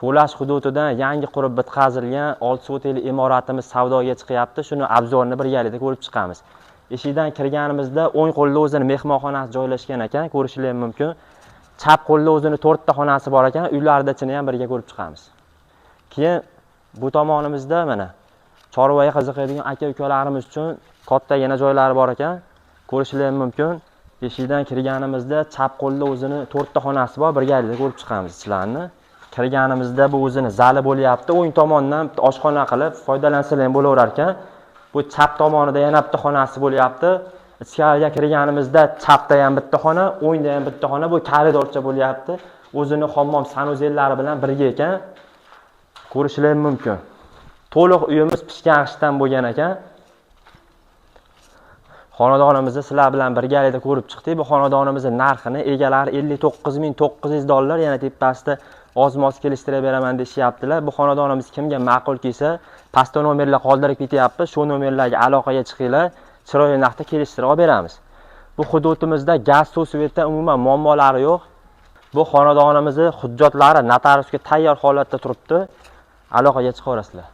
Qo'lash hududidan yangi qurib bitkazilgan 6 so'teli imoratimiz savdoga chiqyapti. Shuni obzorini birgalikda ko'rib chiqamiz. Eshikdan kirganimizda o'ng qo'lda o'zini mehmonxonasi joylashgan ekan, ko'rishingiz mumkin. Chap qo'lda o'zini 4 ta xonasi bor ekan, uylarida ichini ham birga ko'rib chiqamiz. Keyin bu tomonimizda mana chorvaga qiziqadigan aka-ukalarimiz uchun kattagina joylari bor ekan, ko'rishingiz mumkin. Eshikdan kirganimizda chap qo'lda o'zini 4 ta xonasi bor, birgalikda ko'rib chiqamiz ichlarni. Kirganimizda bu o'zini zali bo'lyapti. O'ng tomondan oshxona qilib foydalansalar ham bo'laverar ekan. Bu chap tomonida yana bitta xonasi bo'lyapti. Ichkariga kirganimizda chapda ham bitta xona, o'ngda ham bitta xona, bu koridorcha bo'lyapti. O'zini hammom sanuzellari bilan birga ekan. Ko'rishingiz mumkin. To'liq uyimiz pishgan g'ishtdan bo'lgan ekan. Xonadonimizni sizlar bilan birgalikda ko'rib chiqdik. Bu xonadonimizning narxini egalari 59.900 dollar, yana tepasida oz-moz kelishtirib beraman deyaptilar. Bu xonadonimiz kimga ma'qul kelsa, pastda nomerlar qoldirib ketyapti. Shu nomerlarga aloqaga chiqinglar, chiroyli narxda kelishtirib olib beramiz. Bu hududimizda gaz, suv, svetdan umuman muammolari yo'q. Bu xonadonimizning hujjatlari notariusga tayyor holatda turibdi. Aloqaga chiqaverasizlar.